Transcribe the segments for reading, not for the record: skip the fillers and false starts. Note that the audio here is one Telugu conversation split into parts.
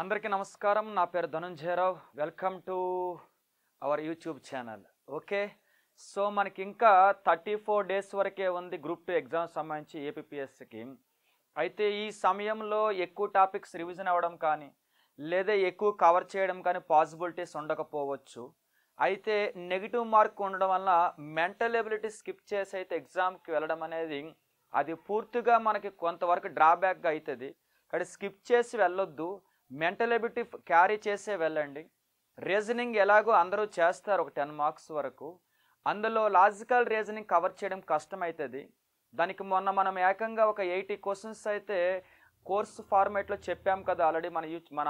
అందరికీ నమస్కారం. నా పేరు Dhananjaya Rao. Welcome to our YouTube channel. Okay, so మనకి ఇంకా 34 డేస్ వరకే ఉంది గ్రూప్ 2 ఎగ్జామ్ సంబంధించి ఏపీపీఎస్సికి. అయితే ఈ సమయంలో ఎక్కువ టాపిక్స్ రివిజన్ అవ్వడం కానీ లేదా ఎక్కువ కవర్ చేయడం కానీ పాసిబిలిటీస్ ఉండకపోవచ్చు. అయితే నెగిటివ్ మార్క్ ఉండడం వల్ల మెంటల్ ఎబిలిటీ స్కిప్ చేసి అయితే ఎగ్జామ్కి వెళ్ళడం అనేది అది పూర్తిగా మనకి కొంతవరకు డ్రాబ్యాక్గా అవుతుంది. ఇక్కడ స్కిప్ చేసి వెళ్ళొద్దు, మెంటల్ ఎబిలిటీ క్యారీ చేసే వెళ్ళండి. రీజనింగ్ ఎలాగో అందరూ చేస్తారు ఒక 10 మార్క్స్ వరకు. అందులో లాజికల్ రీజనింగ్ కవర్ చేయడం కష్టమవుతుంది. దానికి మొన్న మనం ఏకంగా ఒక 80 క్వశ్చన్స్ అయితే కోర్సు ఫార్మేట్లో చెప్పాం కదా, ఆల్రెడీ మన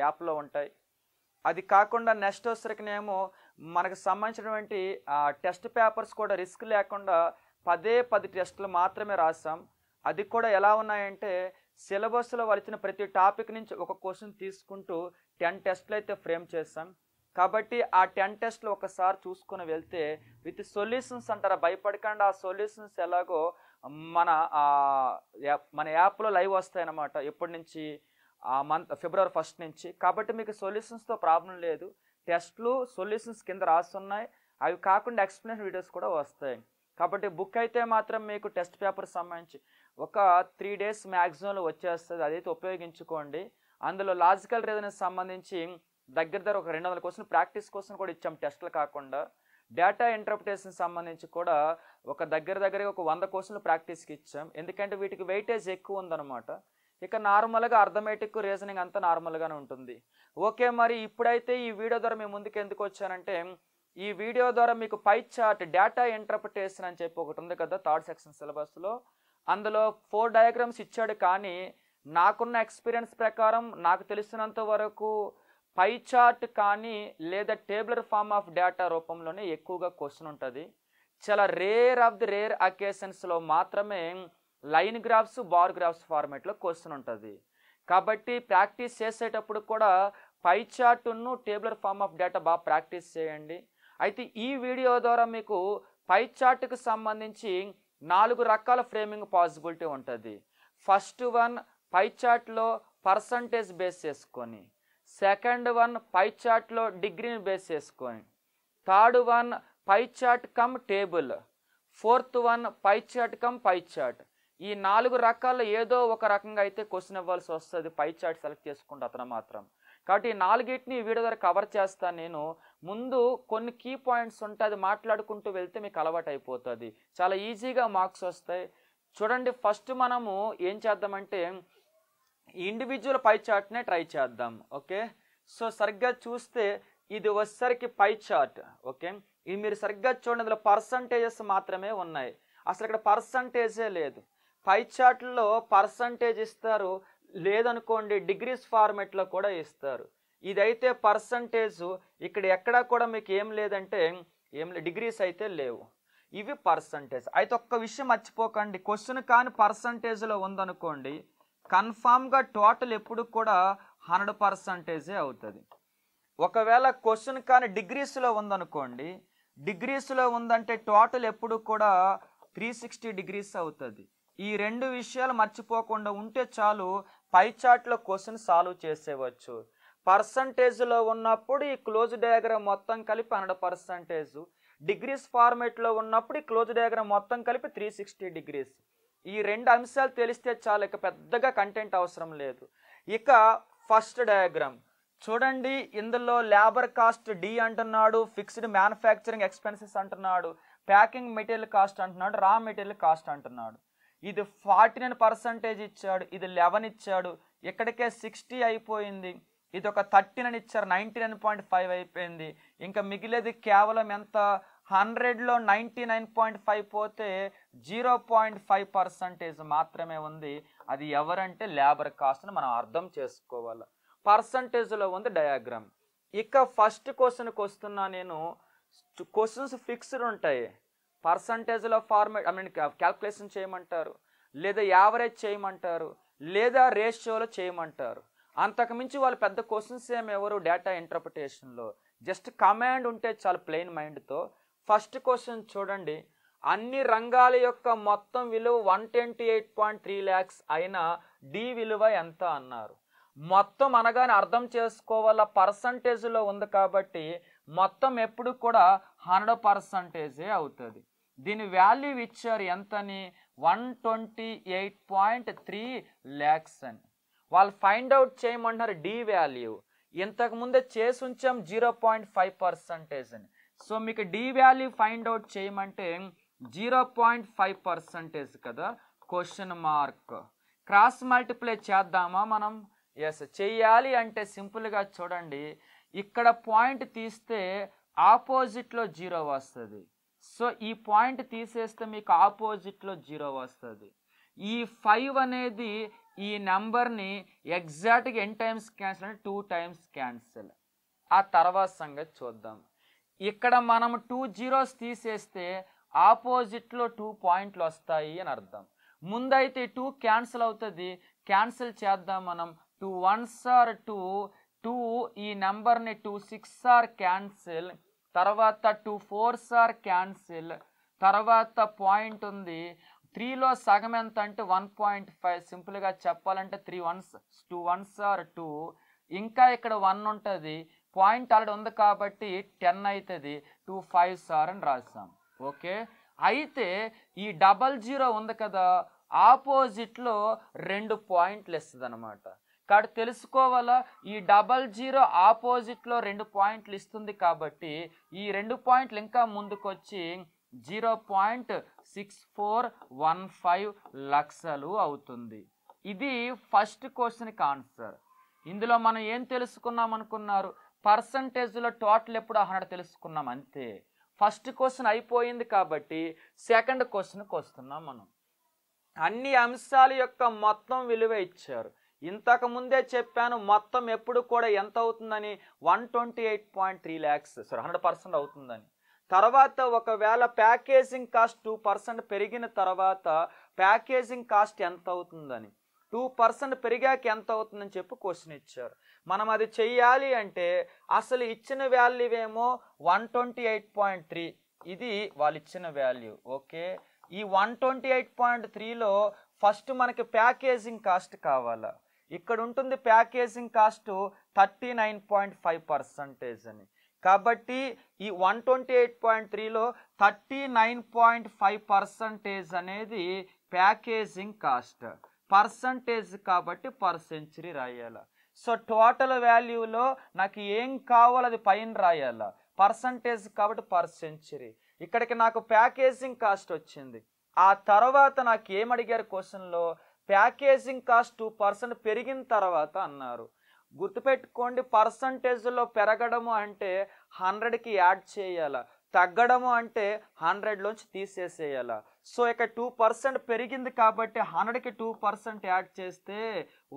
యాప్లో ఉంటాయి. అది కాకుండా నెక్స్ట్ వచ్చరికినేమో మనకు సంబంధించినటువంటి టెస్ట్ పేపర్స్ కూడా రిస్క్ లేకుండా 10 టెస్టులు మాత్రమే రాసాం. అది కూడా ఎలా ఉన్నాయంటే సిలబస్లో వచ్చిన ప్రతి టాపిక్ నుంచి ఒక క్వశ్చన్ తీసుకుంటూ 10 టెస్టులు అయితే ఫ్రేమ్ చేసాం. కాబట్టి ఆ 10 టెస్టులు ఒకసారి చూసుకొని వెళ్తే విత్ సొల్యూషన్స్ అంటారా, భయపడకుండా ఆ సొల్యూషన్స్ ఎలాగో మన యాప్లో లైవ్ వస్తాయన్నమాట. ఎప్పటి నుంచి ఫిబ్రవరి 1 నుంచి. కాబట్టి మీకు సొల్యూషన్స్తో ప్రాబ్లం లేదు. టెస్ట్లు సొల్యూషన్స్ కింద రాస్తున్నాయి. అవి కాకుండా ఎక్స్ప్లెనేషన్ వీడియోస్ కూడా వస్తాయి. కాబట్టి బుక్ అయితే మాత్రం మీకు టెస్ట్ పేపర్ సంబంధించి ఒక 3 డేస్ మ్యాక్సిమంలో వచ్చేస్తుంది. అదైతే ఉపయోగించుకోండి. అందులో లాజికల్ రీజనింగ్ సంబంధించి దగ్గర ఒక 200 క్వశ్చన్ ప్రాక్టీస్ క్వశ్చన్ కూడా ఇచ్చాం టెస్టులు కాకుండా. డేటా ఇంటర్ప్రిటేషన్ సంబంధించి కూడా ఒక దగ్గర ఒక 100 క్వశ్చన్లు ప్రాక్టీస్కి ఇచ్చాం. ఎందుకంటే వీటికి వెయిటేజ్ ఎక్కువ ఉందన్నమాట. ఇక నార్మల్గా అర్థమెటిక్ రీజనింగ్ అంతా నార్మల్గానే ఉంటుంది. ఓకే, మరి ఇప్పుడైతే ఈ వీడియో ద్వారా మేము ముందుకు ఎందుకు వచ్చానంటే, ఈ వీడియో ద్వారా మీకు పై చార్ట్ డేటా ఇంటర్ప్రిటేషన్ అని చెప్పి ఒకటి ఉంది కదా 3rd సెక్షన్ సిలబస్లో. అందులో 4 డయాగ్రామ్స్ ఇచ్చాడు. కానీ నాకున్న ఎక్స్పీరియన్స్ ప్రకారం నాకు తెలిసినంత వరకు పై చార్ట్ కానీ లేదా టేబులర్ ఫార్మ్ ఆఫ్ డేటా రూపంలోనే ఎక్కువగా క్వశ్చన్ ఉంటుంది. చాలా రేర్ ఆఫ్ ది రేర్ అకేషన్స్లో మాత్రమే లైన్ గ్రాఫ్స్ బార్ గ్రాఫ్స్ ఫార్మేట్లో క్వశ్చన్ ఉంటుంది. కాబట్టి ప్రాక్టీస్ చేసేటప్పుడు కూడా పై చార్టును టేబులర్ ఫార్మ్ ఆఫ్ డేటా బాగా ప్రాక్టీస్ చేయండి. అయితే ఈ వీడియో ద్వారా మీకు పై చార్ట్కి సంబంధించి 4 రకాల ఫ్రేమింగ్ పాసిబిలిటీ ఉంటుంది. ఫస్ట్ వన్ పై చార్ట్లో పర్సంటేజ్ బేస్ చేసుకొని, సెకండ్ వన్ పై చార్ట్లో డిగ్రీని బేస్ చేసుకొని, third one pie chart come table, fourth one pie chart come pie chart. ఈ 4 రకాల్లో ఏదో ఒక రకంగా అయితే క్వశ్చన్ ఇవ్వాల్సి వస్తుంది పై చార్ట్ సెలెక్ట్ చేసుకుంటే అతను మాత్రం. కాబట్టి ఈ 4ని వీడియో ద్వారా కవర్ చేస్తాను నేను. ముందు కొన్ని కీ పాయింట్స్ ఉంటాయి, అది మాట్లాడుకుంటూ వెళ్తే మీకు అలవాటు అయిపోతుంది. చాలా ఈజీగా మార్క్స్ వస్తాయి. చూడండి, ఫస్ట్ మనము ఏం చేద్దామంటే ఇండివిజువల్ పై చార్ట్నే ట్రై చేద్దాం. ఓకే, సో సరిగ్గా చూస్తే ఇది వచ్చేసరికి పై చార్ట్. ఓకే, ఇది మీరు సరిగ్గా చూడండి, అందులో పర్సంటేజెస్ మాత్రమే ఉన్నాయి. అసలు ఇక్కడ పర్సంటేజే లేదు. పై చార్ట్లో పర్సంటేజ్ ఇస్తారు, లేదనుకోండి డిగ్రీస్ ఫార్మెట్లో కూడా ఇస్తారు. ఇదైతే పర్సంటేజ్, ఇక్కడ ఎక్కడా కూడా మీకు ఏం లేదంటే డిగ్రీస్ అయితే లేవు. ఇవి పర్సంటేజ్. అయితే ఒక్క విషయం మర్చిపోకండి, క్వశ్చన్ కానీ పర్సంటేజ్లో ఉందనుకోండి కన్ఫామ్గా టోటల్ ఎప్పుడు కూడా 100% అవుతుంది. ఒకవేళ క్వశ్చన్ కానీ డిగ్రీస్లో ఉందనుకోండి, డిగ్రీస్లో ఉందంటే టోటల్ ఎప్పుడు కూడా 360 డిగ్రీస్ అవుతుంది. ఈ 2 విషయాలు మర్చిపోకుండా ఉంటే చాలు పై చార్ట్లో క్వశ్చన్ సాల్వ్ చేసేవచ్చు. పర్సంటేజ్లో ఉన్నప్పుడు ఈ క్లోజ్ డయాగ్రామ్ మొత్తం కలిపి 100%, డిగ్రీస్ ఫార్మేట్లో ఉన్నప్పుడు ఈ క్లోజ్ డయాగ్రామ్ మొత్తం కలిపి 360 డిగ్రీస్. ఈ 2 అంశాలు తెలిస్తే చాలు, ఇక పెద్దగా కంటెంట్ అవసరం లేదు. ఇక ఫస్ట్ డయాగ్రామ్ చూడండి, ఇందులో లేబర్ కాస్ట్ డి అంటున్నాడు, ఫిక్స్డ్ మ్యానుఫ్యాక్చరింగ్ ఎక్స్పెన్సెస్ అంటున్నాడు, ప్యాకింగ్ మెటీరియల్ కాస్ట్ అంటున్నాడు, రా మెటీరియల్ కాస్ట్ అంటున్నాడు. ఇది 49% ఇచ్చాడు, ఇది 11 ఇచ్చాడు, ఇక్కడికే 60 అయిపోయింది. ఇది ఒక 13 అని ఇచ్చారు, 99.5 అయిపోయింది. ఇంకా మిగిలేది కేవలం ఎంత, 100లో 99.5 పోతే 0.5% మాత్రమే ఉంది. అది ఎవరంటే లేబర్ కాస్ట్ అని మనం అర్థం చేసుకోవాలి. పర్సంటేజ్లో ఉంది డయాగ్రామ్. ఇక ఫస్ట్ క్వశ్చన్కి వస్తున్నా నేను. క్వశ్చన్స్ ఫిక్స్డ్ ఉంటాయి. పర్సంటేజ్లో క్యాల్కులేషన్ చేయమంటారు, లేదా యావరేజ్ చేయమంటారు, లేదా రేషియోలో చేయమంటారు. అంతకుమించి వాళ్ళు పెద్ద క్వశ్చన్స్ ఏమి ఎవరు డేటా ఇంటర్ప్రిటేషన్లో. జస్ట్ కమాండ్ ఉంటే చాలా ప్లెయిన్ మైండ్తో. ఫస్ట్ క్వశ్చన్ చూడండి, అన్ని రంగాల యొక్క మొత్తం విలువ 128.3 lakhs అయినా డి విలువ ఎంత అన్నారు. మొత్తం అనగానే అర్థం చేసుకోవాల పర్సంటేజ్లో ఉంది కాబట్టి మొత్తం ఎప్పుడు కూడా 100% అవుతుంది. దీని వాల్యూ ఇచ్చారు ఎంతని 128.3 lakhs అని. వాళ్ళు ఫైండ్ అవుట్ చేయమంటారు డి వాల్యూ. ఇంతకుముందే చేసి ఉంచాం 0.5% అని. సో మీకు డి వాల్యూ ఫైండ్ అవుట్ చేయమంటే 0.5% కదా. Question mark. క్రాస్ మల్టిప్లై చేద్దామా మనం? ఎస్ చెయ్యాలి. అంటే సింపుల్గా చూడండి, ఇక్కడ పాయింట్ తీస్తే ఆపోజిట్లో 0 వస్తుంది. సో ఈ పాయింట్ తీసేస్తే మీకు ఆపోజిట్లో 0 వస్తుంది. ఈ 5 అనేది ఈ నెంబర్ని ఎగ్జాక్ట్గా ఎన్ టైమ్స్ క్యాన్సిల్ అంటే 2 times క్యాన్సిల్. ఆ తర్వాత సంగతి చూద్దాం. ఇక్కడ మనం 2 zeros తీసేస్తే ఆపోజిట్లో 2 పాయింట్లు వస్తాయి అని అర్థం. ముందైతే 2 క్యాన్సిల్ అవుతుంది, క్యాన్సిల్ చేద్దాం మనం. 2 1s are 2, 2 ఈ నెంబర్ని 2 6s are క్యాన్సిల్, తర్వాత 2 4s are క్యాన్సిల్, తర్వాత పాయింట్ ఉంది. 3లో సగం ఎంత అంటే 1.5. సింపుల్గా చెప్పాలంటే 2 1s are 2, ఇంకా ఇక్కడ 1 ఉంటుంది. పాయింట్ ఆల్రెడీ ఉంది కాబట్టి 10 అవుతుంది. 2 5s are అని రాసాం. ఓకే. అయితే ఈ 00 ఉంది కదా, ఆపోజిట్లో 2 పాయింట్లు ఇస్తుంది అనమాట. కాబట్టి తెలుసుకోవాలా, ఈ 00 ఆపోజిట్లో 2 పాయింట్లు ఇస్తుంది కాబట్టి ఈ 2 పాయింట్లు ఇంకా ముందుకొచ్చి 0.6415 లక్షలు అవుతుంది. ఇది ఫస్ట్ క్వశ్చన్కి ఆన్సర్. ఇందులో మనం ఏం తెలుసుకున్నాం అనుకున్నారు? పర్సంటేజ్లో టోటల్ ఎప్పుడు 100 తెలుసుకున్నాం అంతే. ఫస్ట్ క్వశ్చన్ అయిపోయింది కాబట్టి సెకండ్ క్వశ్చన్కి వస్తున్నాం మనం. అన్ని అంశాల యొక్క మొత్తం విలువ ఇచ్చారు. ఇంతకు ముందే చెప్పాను మొత్తం ఎప్పుడు కూడా ఎంత అవుతుందని 128.3 lakhs 100% అవుతుందని. తర్వాత ఒకవేళ ప్యాకేజింగ్ కాస్ట్ 2% పెరిగిన తర్వాత ప్యాకేజింగ్ కాస్ట్ ఎంత అవుతుందని, 2% పెరిగాక ఎంత అవుతుందని చెప్పి క్వశ్చన్ ఇచ్చారు. మనం అది చెయ్యాలి అంటే అసలు ఇచ్చిన వాల్యూ ఏమో 128.3, ఇది వాళ్ళు ఇచ్చిన వాల్యూ. ఓకే. ఈ 128.3లో ఫస్ట్ మనకి ప్యాకేజింగ్ కాస్ట్ కావాలా. ఇక్కడ ఉంటుంది ప్యాకేజింగ్ కాస్ట్ 39.5% అని. కాబట్టి ఈ 128.3లో 39.5% అనేది ప్యాకేజింగ్ కాస్ట్. పర్సంటేజ్ కాబట్టి పర్ సెంచరీ రాయాల. సో టోటల్ వాల్యూలో నాకు ఏం కావాలో అది పైన రాయాల. పర్సంటేజ్ కాబట్టి పర్ సెంచరీ. ఇక్కడికి నాకు ప్యాకేజింగ్ కాస్ట్ వచ్చింది. ఆ తర్వాత నాకు ఏం అడిగారు క్వశ్చన్లో? ప్యాకేజింగ్ కాస్ట్ 2% పెరిగిన తర్వాత అన్నారు. గుర్తుపెట్టుకోండి, పర్సంటేజ్లో పెరగడము అంటే 100కి యాడ్ చేయాల, తగ్గడము అంటే 100లోంచి తీసేసేయాల. సో ఇక 2% పెరిగింది కాబట్టి 100కి 2% యాడ్ చేస్తే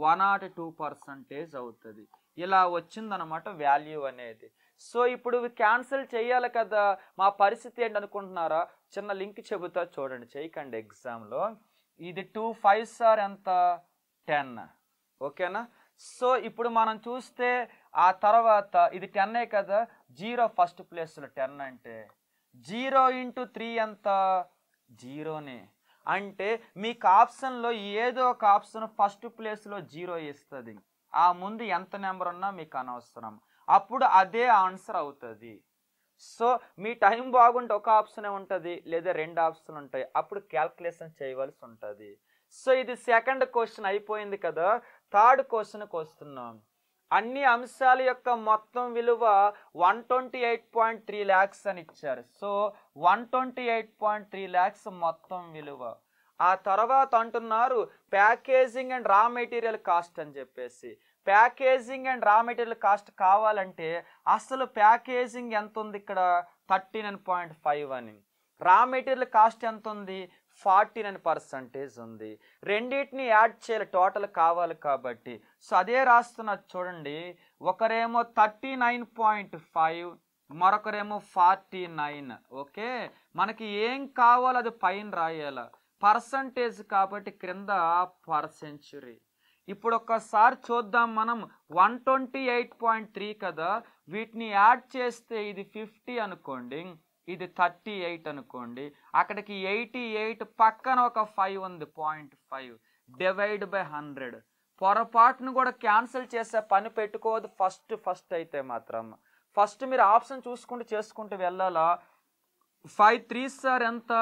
102% అవుతుంది. ఇలా వచ్చిందనమాట వాల్యూ అనేది. సో ఇప్పుడు క్యాన్సిల్ చేయాలి కదా, మా పరిస్థితి ఏంటి అనుకుంటున్నారా? చిన్న లింక్ చెబుతా చూడండి, చేయకండి ఎగ్జామ్లో. ఇది 2 5s are ఎంత? 10. ఓకేనా. సో ఇప్పుడు మనం చూస్తే ఆ తర్వాత ఇది 10 కదా, 0 ఫస్ట్ ప్లేస్లో 10 అంటే 0 × 3 ఎంత? 0నే. అంటే మీకు ఆప్షన్లో ఏదో ఒక ఆప్షన్ ఫస్ట్ ప్లేస్లో 0 ఇస్తుంది. ఆ ముందు ఎంత నెంబర్ ఉన్నా మీకు అనవసరం, అప్పుడు అదే ఆన్సర్ అవుతుంది. సో మీ టైం బాగుంటే ఒక ఆప్షనే ఉంటుంది, లేదా 2 ఆప్షన్లు ఉంటాయి, అప్పుడు క్యాల్కులేషన్ చేయవలసి ఉంటుంది. సో ఇది సెకండ్ క్వశ్చన్ అయిపోయింది కదా. థర్డ్ క్వశ్చన్కి వస్తున్నాం. అన్ని అంశాల యొక్క మొత్తం విలువ 128.3 lakhs అని ఇచ్చారు. సో 128.3 lakhs మొత్తం విలువ. ఆ తర్వాత అంటున్నారు packaging and raw material cost అని చెప్పేసి. Packaging and raw material cost కావాలంటే అసలు ప్యాకేజింగ్ ఎంత ఉంది ఇక్కడ? 39.5 అని. రా మెటీరియల్ కాస్ట్ ఎంత ఉంది? 49% ఉంది. రెండింటిని యాడ్ చేయాలి, టోటల్ కావాలి కాబట్టి. సో అదే రాస్తున్నా చూడండి. ఒకరేమో 39.5, మరొకరేమో 49. ఓకే. మనకి ఏం కావాలో అది పైన రాయాల. పర్సంటేజ్ కాబట్టి క్రింద పర్ సెంచురీ. ఇప్పుడు ఒక్కసారి చూద్దాం మనం. 128.3 కదా, వీటిని యాడ్ చేస్తే ఇది 50 అనుకోండి, ఇది 38 అనుకోండి, అక్కడికి 88, పక్కన ఒక 5 ఉంది 0.5, డివైడ్ బై 100. పొరపాటును కూడా క్యాన్సిల్ చేసే పని పెట్టుకోవద్దు. ఫస్ట్ అయితే మాత్రం ఫస్ట్ మీరు ఆప్షన్ చూసుకుంటూ చేసుకుంటూ వెళ్ళాలా. 5 3s ఆర్ ఎంత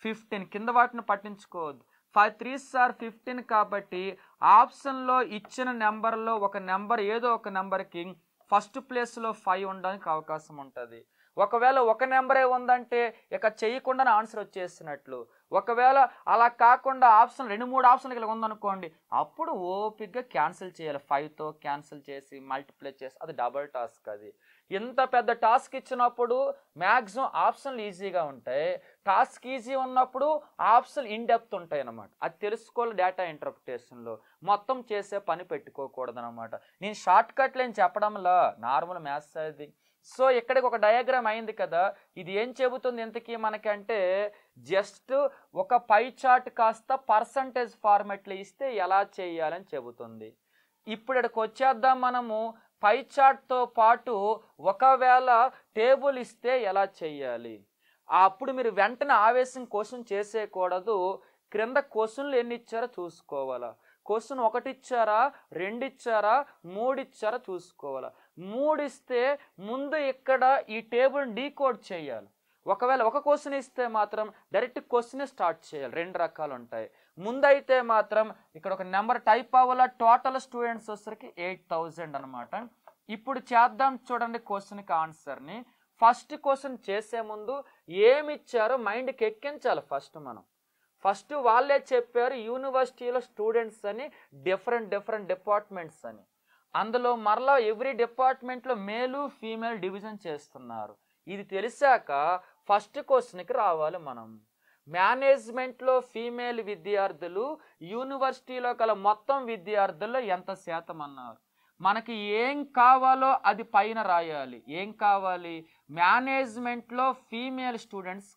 15, కింద వాటిని పట్టించుకోవద్దు. 5 3s ఆర్ 15 కాబట్టి ఆప్షన్లో ఇచ్చిన నెంబర్లో ఒక నెంబర్ ఏదో ఒక నెంబర్కి ఫస్ట్ ప్లేస్లో 5 ఉండడానికి అవకాశం ఉంటుంది. ఒకవేళ ఒక నెంబరే ఉందంటే ఇక చేయకుండానే ఆన్సర్ వచ్చేసినట్లు. ఒకవేళ అలా కాకుండా ఆప్షన్ 2-3 ఆప్షన్లు ఇలా ఉందనుకోండి, అప్పుడు ఓపిక్గా క్యాన్సిల్ చేయాలి. 5తో క్యాన్సిల్ చేసి మల్టిప్లై చేసి, అది డబుల్ టాస్క్. అది ఇంత పెద్ద టాస్క్ ఇచ్చినప్పుడు మ్యాక్సిమం ఆప్షన్లు ఈజీగా ఉంటాయి. టాస్క్ ఈజీ ఉన్నప్పుడు ఆప్షన్ ఇన్ డెప్త్ ఉంటాయి అన్నమాట. అది తెలుసుకోవాలి. డేటా ఇంటర్ప్రిటేషన్లో మొత్తం చేసే పని పెట్టుకోకూడదు అనమాట. నేను షార్ట్ కట్లు ఏం చెప్పడంలో నార్మల్ మ్యాథ్స్ అది. సో ఇక్కడికి ఒక డయాగ్రామ్ అయింది కదా, ఇది ఏం చెబుతుంది ఇంతకీ మనకి అంటే, జస్ట్ ఒక పై చార్ట్ కాస్త పర్సంటేజ్ ఫార్మెట్లో ఇస్తే ఎలా చేయాలని చెబుతుంది. ఇప్పుడు ఇక్కడికి వచ్చేద్దాం మనము. పై చార్ట్తో పాటు ఒకవేళ టేబుల్ ఇస్తే ఎలా చేయాలి. అప్పుడు మీరు వెంటనే ఆవేశం క్వశ్చన్ చేసేయకూడదు. క్రింద క్వశ్చన్లు ఎన్ని ఇచ్చారో చూసుకోవాలా. క్వశ్చన్ 1 ఇచ్చారా, 2 ఇచ్చారా, 3 ఇచ్చారా చూసుకోవాలా. 3 ఇస్తే ముందు ఇక్కడ ఈ టేబుల్ డీకోడ్ చేయాలి. ఒకవేళ ఒక క్వశ్చన్ ఇస్తే మాత్రం డైరెక్ట్ క్వశ్చన్ స్టార్ట్ చేయాలి. 2 రకాలు ఉంటాయి. ముందైతే మాత్రం ఇక్కడ ఒక నెంబర్ టైప్ అవ్వాల. టోటల్ స్టూడెంట్స్ వచ్చరికి 8000 అనమాట. ఇప్పుడు చేద్దాం చూడండి క్వశ్చన్కి ఆన్సర్ని. ఫస్ట్ క్వశ్చన్ చేసే ముందు ఏమి ఇచ్చారో మైండ్కి ఎక్కించాలి. ఫస్ట్ వాళ్ళే చెప్పారు యూనివర్సిటీలో స్టూడెంట్స్ అని డిఫరెంట్ డిపార్ట్మెంట్స్ అని. అందులో మరలా ఎవ్రీ డిపార్ట్మెంట్లో మేలు ఫీమేల్ డివిజన్ చేస్తున్నారు. ఇది తెలిసాక ఫస్ట్ క్వశ్చన్కి రావాలి మనం. మేనేజ్మెంట్లో ఫీమేల్ విద్యార్థులు యూనివర్సిటీలో గల మొత్తం విద్యార్థుల్లో ఎంత శాతం అన్నారు. మనకి ఏం కావాలో అది పైన రాయాలి. ఏం కావాలి? మేనేజ్మెంట్లో ఫీమేల్ స్టూడెంట్స్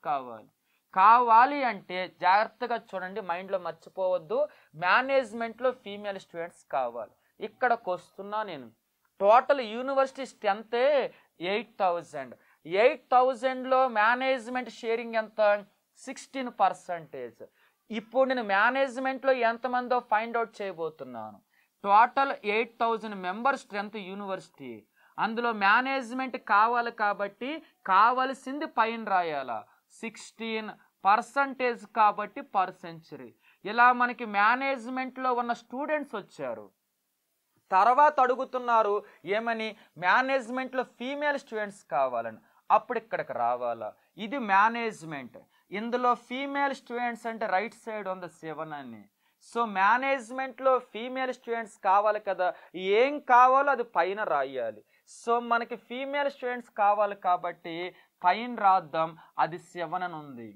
కావాలి అంటే జాగ్రత్తగా చూడండి, మైండ్లో మర్చిపోవద్దు. మేనేజ్మెంట్లో ఫీమేల్ స్టూడెంట్స్ కావాలి. ఇక్కడికి వస్తున్నా నేను. Total university strength 8000. 8000లో మేనేజ్మెంట్ షేరింగ్ ఎంత? 16%. ఇప్పుడు నేను మేనేజ్మెంట్లో ఎంతమందో ఫైండ్ అవుట్ చేయబోతున్నాను. Total 8000 member strength university. అందులో మేనేజ్మెంట్ కావాలి కాబట్టి కావాల్సింది పైన రాయాలా. 16% కాబట్టి పర్ సెంచరీ. ఇలా మనకి మేనేజ్మెంట్లో ఉన్న స్టూడెంట్స్ వచ్చారు. తర్వాత అడుగుతున్నారు ఏమని? మేనేజ్మెంట్లో ఫీమేల్ స్టూడెంట్స్ కావాలని. అప్పుడు ఇక్కడికి రావాలా. ఇది మేనేజ్మెంట్. ఇందులో ఫీమేల్ స్టూడెంట్స్ అంటే రైట్ సైడ్ ఉంది 7 అని. సో మేనేజ్మెంట్లో ఫీమేల్ స్టూడెంట్స్ కావాలి కదా, ఏం కావాలో అది పైన రాయాలి. సో మనకి ఫీమేల్ స్టూడెంట్స్ కావాలి కాబట్టి పైన రాద్దాం. అది 7 అని ఉంది.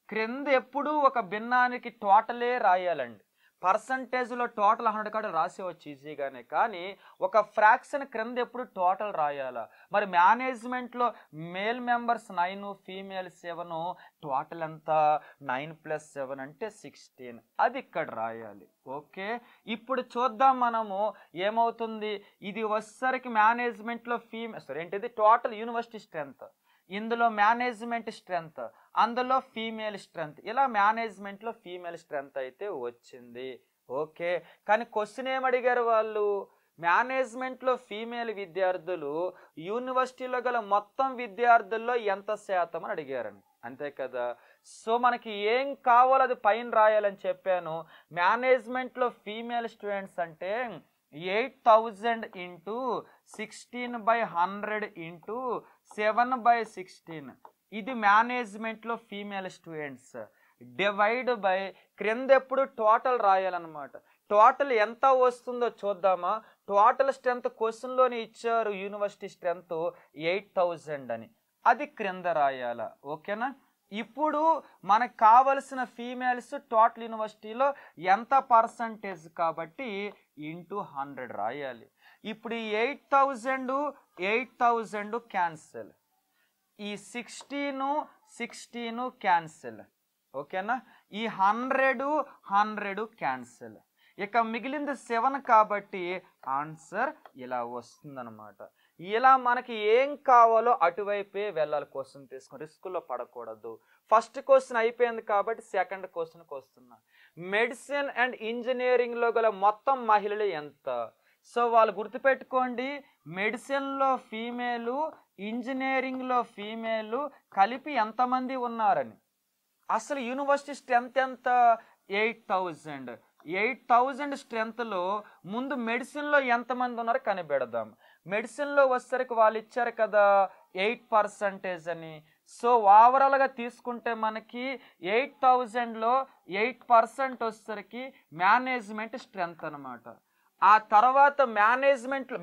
క్రింద ఎప్పుడు ఒక భిన్నానికి టోటలే రాయాలండి. పర్సంటేజ్లో టోటల్ 100 కాడ రాసేవచ్చు ఈజీగానే, కానీ ఒక ఫ్రాక్షన్ క్రింద ఎప్పుడు టోటల్ రాయాలా. మరి మేనేజ్మెంట్లో మేల్ మెంబర్స్ 9, ఫీమేల్ 7, టోటల్ ఎంత? 9 + 7 అంటే 16. అది ఇక్కడ రాయాలి. ఓకే, ఇప్పుడు చూద్దాం మనము ఏమవుతుంది. ఇది వచ్చేసరికి మేనేజ్మెంట్లో ఏంటిది? Total university strength. ఇందులో మేనేజ్మెంట్ స్ట్రెంత్, అందులో ఫీమేల్ స్ట్రెంత్. ఇలా మేనేజ్మెంట్లో ఫీమేల్ స్ట్రెంత్ అయితే వచ్చింది. ఓకే, కానీ క్వశ్చన్ ఏమడిగారు వాళ్ళు? మేనేజ్మెంట్లో ఫీమేల్ విద్యార్థులు యూనివర్సిటీలో గల మొత్తం విద్యార్థుల్లో ఎంత శాతం అని అడిగారండి. అంతే కదా. సో మనకి ఏం కావాలో అది పైన రాయాలని చెప్పాను. మేనేజ్మెంట్లో ఫీమేల్ స్టూడెంట్స్ అంటే 8000 ఇంటూ 16/100 ఇంటూ 7/16. ఇది మేనేజ్మెంట్లో ఫీమేల్ స్టూడెంట్స్ డివైడ్ బై క్రింద ఎప్పుడు టోటల్ రాయాలన్నమాట. టోటల్ ఎంత వస్తుందో చూద్దామా. టోటల్ స్ట్రెంత్ క్వశ్చన్లోనే ఇచ్చారు యూనివర్సిటీ స్ట్రెంత్ 8000 అని. అది క్రింద రాయాలా. ఓకేనా. ఇప్పుడు మనకు కావలసిన ఫీమేల్స్ టోటల్ యూనివర్సిటీలో ఎంత పర్సంటేజ్ కాబట్టి ఇంటూ 100 రాయాలి. ఇప్పుడు ఈ 8000 క్యాన్సిల్, ఈ 16 క్యాన్సిల్. ఓకేనా. ఈ 100 క్యాన్సిల్. ఇక మిగిలింది 7 కాబట్టి ఆన్సర్ ఇలా వస్తుందన్నమాట. ఇలా మనకి ఏం కావాలో అటువైపే వెళ్ళాలి. క్వశ్చన్ తీసుకుని రిస్కుల్లో పడకూడదు. ఫస్ట్ క్వశ్చన్ అయిపోయింది కాబట్టి సెకండ్ క్వశ్చన్కి వస్తున్నా. మెడిసిన్ అండ్ ఇంజనీరింగ్లో గల మొత్తం మహిళలు ఎంత? సో వాళ్ళు గుర్తుపెట్టుకోండి, మెడిసిన్లో ఫీమేలు, ఇంజనీరింగ్లో ఫీమేలు కలిపి ఎంతమంది ఉన్నారని. అసలు యూనివర్సిటీ స్ట్రెంత్ ఎంత? 8,000. 8,000 స్ట్రెంత్లో ముందు మెడిసిన్లో ఎంతమంది ఉన్నారో కనిపెడదాం. మెడిసిన్లో వచ్చేసరికి వాళ్ళు ఇచ్చారు కదా 8% అని. సో ఓవరాల్గా తీసుకుంటే మనకి 8,000లో 8% వచ్చేసరికి మేనేజ్మెంట్ స్ట్రెంత్ అనమాట. ఆ తర్వాత మేనేజ్మెంట్లో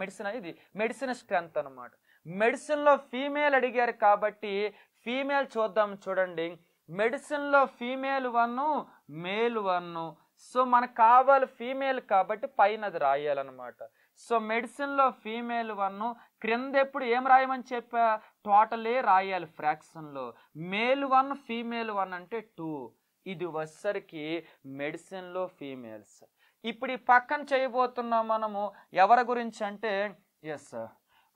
మెడిసిన్ స్ట్రెంత్ అనమాట. మెడిసిన్లో ఫీమేల్ అడిగారు కాబట్టి ఫీమేల్ చూద్దాం. చూడండి, మెడిసిన్లో ఫీమేల్ 1, మేల్ 1. సో మనకు కావాలి ఫీమేల్ కాబట్టి పైన అది రాయాలన్నమాట. సో మెడిసిన్లో ఫీమేల్ 1, క్రింద ఎప్పుడు ఏం రాయమని చెప్పా? టోటలే రాయాలి ఫ్రాక్షన్లో. మేల్ 1 ఫీమేల్ 1 అంటే 2. ఇది వచ్చరికి మెడిసిన్లో ఫీమేల్స్. ఇప్పుడు ఈ పక్కన చేయబోతున్నాం మనము ఎవరి గురించి అంటే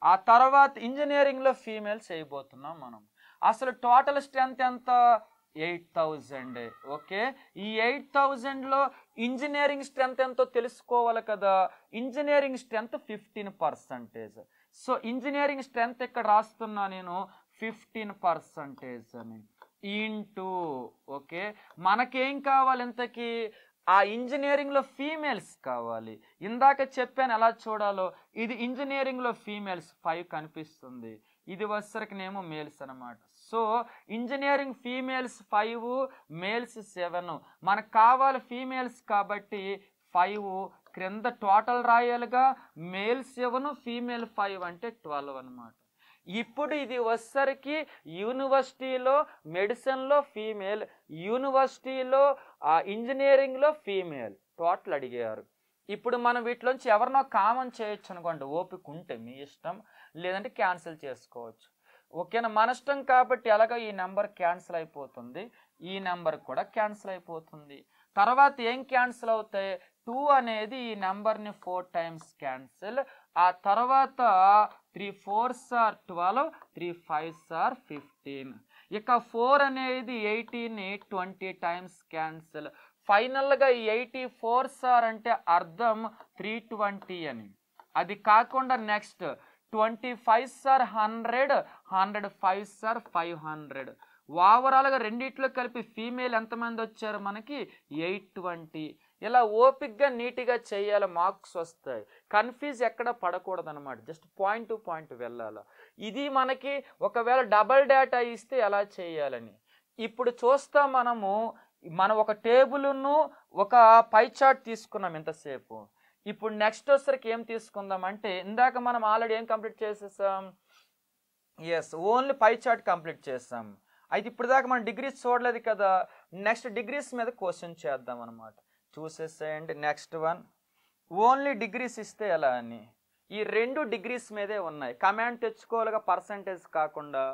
ఆ తర్వాత ఇంజనీరింగ్లో ఫీమేల్ చేయబోతున్నాం మనం. అసలు టోటల్ స్ట్రెంత్ ఎంత? 8,000. ఓకే, ఈ 8,000లో ఇంజనీరింగ్ స్ట్రెంత్ ఎంతో తెలుసుకోవాలి కదా. Engineering strength 15%. So engineering strength ఇక్కడ రాస్తున్నా నేను 15% అని ఇంటూ. ఓకే, మనకేం కావాలి ఇంతకీ? ఆ ఇంజనీరింగ్లో ఫీమేల్స్ కావాలి. ఇందాక చెప్పాను ఎలా చూడాలో. ఇది ఇంజనీరింగ్లో ఫీమేల్స్ 5 కనిపిస్తుంది, ఇది వచ్చరికినేమో మేల్స్ అనమాట. So engineering females 5, males 7. మనకు కావాలి ఫీమేల్స్ కాబట్టి 5 క్రింద టోటల్ రాయాలిగా. మేల్ 7, ఫీమేల్ 5 అంటే 12 అనమాట. ఇప్పుడు ఇది వచ్చరికి యూనివర్సిటీలో మెడిసిన్లో ఫీమేల్, యూనివర్సిటీలో ఇంజనీరింగ్లో ఫీమేల్ టోటల్ అడిగారు. ఇప్పుడు మనం వీటిలోంచి ఎవరినో కామన్ చేయొచ్చు అనుకోండి, ఓపిక ఉంటే మీ ఇష్టం, లేదంటే క్యాన్సిల్ చేసుకోవచ్చు. ఓకేనా, మన ఇష్టం కాబట్టి ఎలాగో ఈ నెంబర్ క్యాన్సిల్ అయిపోతుంది, ఈ నెంబర్ కూడా క్యాన్సిల్ అయిపోతుంది. తర్వాత ఏం క్యాన్సిల్ అవుతాయి? 2 అనేది ఈ నెంబర్ని 4 టైమ్స్ క్యాన్సిల్. ఆ తర్వాత 3 4s are 12, 3 5s are 15. ఇక 4 అనేది 18ని 20 టైమ్స్ క్యాన్సిల్. ఫైనల్గా ఈ 84s are అంటే అర్థం 320 అని. అది కాకుండా next 25s are 100, 105s are 500. ఓవరాల్గా రెండిట్లో కలిపి ఫీమేల్ ఎంతమంది వచ్చారు మనకి? 820. ఇలా ఓపిక్గా నీట్గా చేయాలి, మార్క్స్ వస్తాయి. కన్ఫ్యూజ్ ఎక్కడ పడకూడదు అనమాట, జస్ట్ పాయింట్ టు పాయింట్ వెళ్ళాలి. ఇది మనకి ఒకవేళ డబల్ డేటా ఇస్తే ఎలా చేయాలని ఇప్పుడు చూస్తాం మనము. మనం ఒక టేబుల్ను ఒక పై చార్ట్ తీసుకున్నాం ఇంతసేపు. ఇప్పుడు నెక్స్ట్ వచ్చరికి ఏం తీసుకుందాం అంటే, ఇందాక మనం ఆల్రెడీ ఏం కంప్లీట్ చేసేసాం? ఓన్లీ పై చార్ట్ కంప్లీట్ చేసాం. అయితే ఇప్పుడు దాకా మనం డిగ్రీస్ చూడలేదు కదా. నెక్స్ట్ డిగ్రీస్ మీద క్వశ్చన్ చేద్దాం అనమాట. చూసేసేయండి. నెక్స్ట్ వన్, ఓన్లీ డిగ్రీస్ ఇస్తే ఎలా అని. ఈ 2 డిగ్రీస్ మీదే ఉన్నాయి. కమాండ్ తెచ్చుకోవాలిగా, పర్సంటేజ్ కాకుండా.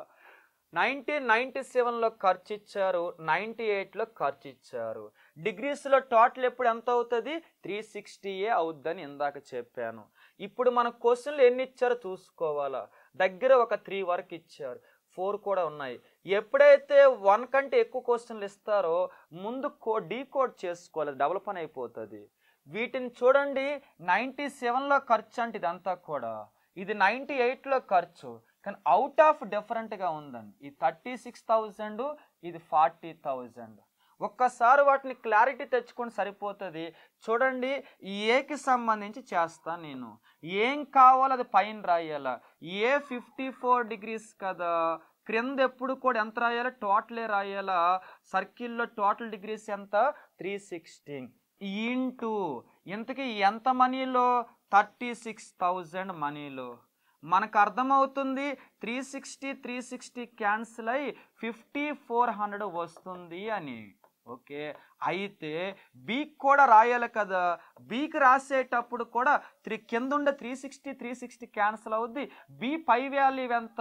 1997లో ఖర్చు ఇచ్చారు, 98లో ఖర్చు ఇచ్చారు. డిగ్రీస్లో టోటల్ ఎప్పుడు ఎంత అవుతుంది? 360 అవుద్దని ఇందాక చెప్పాను. ఇప్పుడు మన క్వశ్చన్లు ఎన్ని ఇచ్చారో చూసుకోవాలా. దగ్గర ఒక 3 వరకు ఇచ్చారు, 4 కూడా ఉన్నాయి. ఎప్పుడైతే 1 కంటే ఎక్కువ క్వశ్చన్లు ఇస్తారో ముందు డీకోడ్ చేసుకోవాలి, డబుల్ పని అయిపోతుంది. వీటిని చూడండి, 97లో ఖర్చు అంటే ఇదంతా కూడా, ఇది 98లో ఖర్చు, కానీ అవుట్ ఆఫ్ డిఫరెంట్గా ఉందండి. ఇది 36,000, ఇది 40,000. ఒక్కసారి వాటిని క్లారిటీ తెచ్చుకొని సరిపోతుంది. చూడండి, ఏకి సంబంధించి చేస్తాను నేను. ఏం కావాలో అది పైన రాయాలా. ఏ 54 డిగ్రీస్ కదా, క్రింద ఎప్పుడు కూడా ఎంత రాయాలా? టోటలే రాయాలా. సర్కిల్లో టోటల్ డిగ్రీస్ ఎంత? 360 ఇంటూ ఇంతకీ ఎంత మనీలో? 36,000 మనీలో. మనకు అర్థమవుతుంది 360 క్యాన్సిల్ అయ్యి 5400 వస్తుంది అని. ఓకే, అయితే బీకి కూడా రాయాలి కదా. బీకి రాసేటప్పుడు కూడా కింద ఉండే 360 క్యాన్సిల్ అవుద్ది. బి పై వాల్యూ ఎంత?